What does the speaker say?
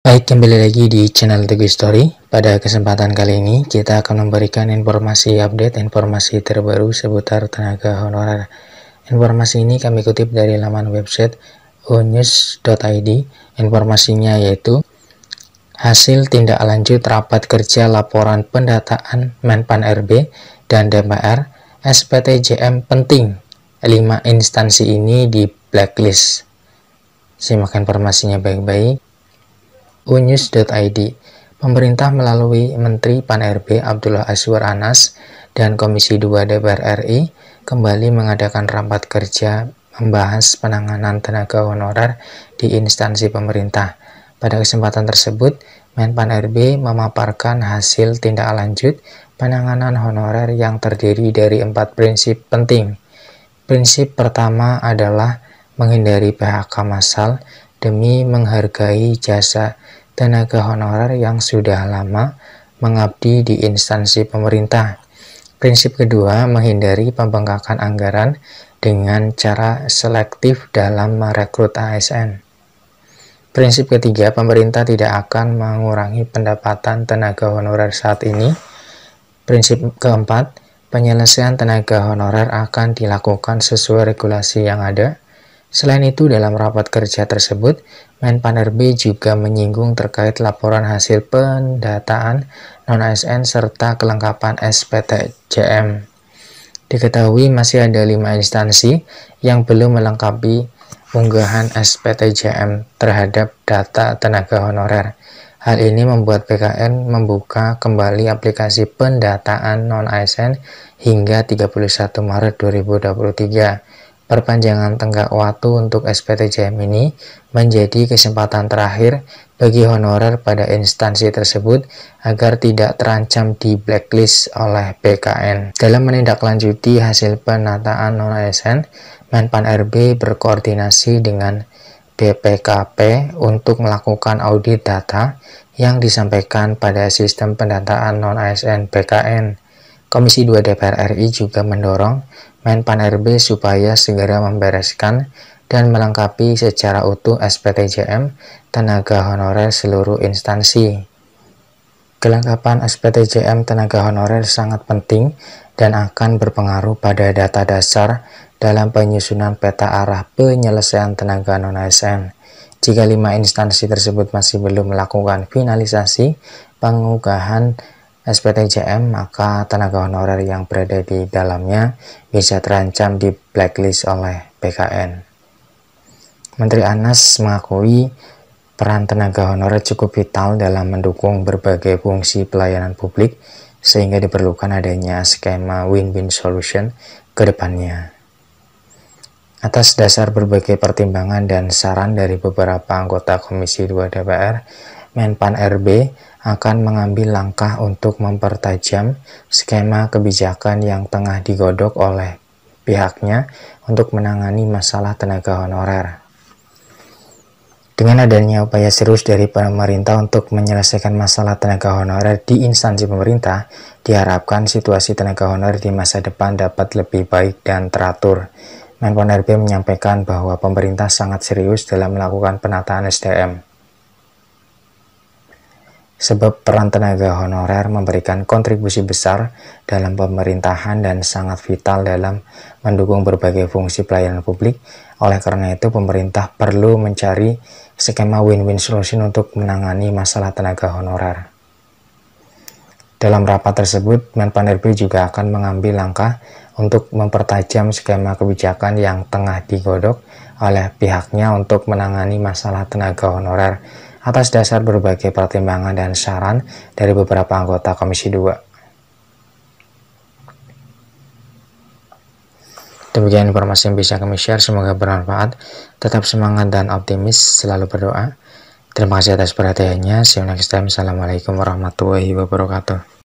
Baik, kembali lagi di channel Teguh Story. Pada kesempatan kali ini, kita akan memberikan informasi update informasi terbaru seputar tenaga honorer. Informasi ini kami kutip dari laman website onews.id. Informasinya yaitu hasil tindak lanjut rapat kerja laporan pendataan Menpan RB dan DPR SPTJM penting. 5 instansi ini di blacklist. Simak informasinya baik-baik. Unews.id. Pemerintah melalui Menteri Pan-RB Abdullah Azwar Anas dan Komisi 2 DPR RI kembali mengadakan rapat kerja membahas penanganan tenaga honorer di instansi pemerintah. Pada kesempatan tersebut, Menpan RB memaparkan hasil tindak lanjut penanganan honorer yang terdiri dari 4 prinsip penting. Prinsip pertama adalah menghindari PHK massal demi menghargai jasa tenaga honorer yang sudah lama mengabdi di instansi pemerintah. Prinsip kedua, menghindari pembengkakan anggaran dengan cara selektif dalam merekrut ASN. Prinsip ketiga, pemerintah tidak akan mengurangi pendapatan tenaga honorer saat ini. Prinsip keempat, penyelesaian tenaga honorer akan dilakukan sesuai regulasi yang ada. Selain itu, dalam rapat kerja tersebut, Menpan RB juga menyinggung terkait laporan hasil pendataan non-ASN serta kelengkapan SPTJM. Diketahui masih ada 5 instansi yang belum melengkapi unggahan SPTJM terhadap data tenaga honorer. Hal ini membuat BKN membuka kembali aplikasi pendataan non-ASN hingga 31 Maret 2023. Perpanjangan tenggat waktu untuk SPTJM ini menjadi kesempatan terakhir bagi honorer pada instansi tersebut agar tidak terancam di blacklist oleh BKN. Dalam menindaklanjuti hasil penataan non-ASN, Menpan RB berkoordinasi dengan BPKP untuk melakukan audit data yang disampaikan pada sistem pendataan non-ASN BKN. Komisi 2 DPR RI juga mendorong Menpan RB supaya segera membereskan dan melengkapi secara utuh SPTJM tenaga honorer seluruh instansi. Kelengkapan SPTJM tenaga honorer sangat penting dan akan berpengaruh pada data dasar dalam penyusunan peta arah penyelesaian tenaga non-ASN. Jika 5 instansi tersebut masih belum melakukan finalisasi pengugahan SPTJM, maka tenaga honorer yang berada di dalamnya bisa terancam di blacklist oleh BKN. Menteri Anas mengakui peran tenaga honorer cukup vital dalam mendukung berbagai fungsi pelayanan publik, sehingga diperlukan adanya skema win-win solution ke depannya. Atas dasar berbagai pertimbangan dan saran dari beberapa anggota Komisi 2 DPR, Menpan RB akan mengambil langkah untuk mempertajam skema kebijakan yang tengah digodok oleh pihaknya untuk menangani masalah tenaga honorer. Dengan adanya upaya serius dari pemerintah untuk menyelesaikan masalah tenaga honorer di instansi pemerintah, diharapkan situasi tenaga honorer di masa depan dapat lebih baik dan teratur. Menpan RB menyampaikan bahwa pemerintah sangat serius dalam melakukan penataan SDM. Sebab peran tenaga honorer memberikan kontribusi besar dalam pemerintahan dan sangat vital dalam mendukung berbagai fungsi pelayanan publik. Oleh karena itu, pemerintah perlu mencari skema win-win solution untuk menangani masalah tenaga honorer. Dalam rapat tersebut, Menpan RB juga akan mengambil langkah untuk mempertajam skema kebijakan yang tengah digodok oleh pihaknya untuk menangani masalah tenaga honorer atas dasar berbagai pertimbangan dan saran dari beberapa anggota Komisi 2. Demikian informasi yang bisa kami share, semoga bermanfaat. Tetap semangat dan optimis, selalu berdoa. Terima kasih atas perhatiannya. See you next time. Assalamualaikum warahmatullahi wabarakatuh.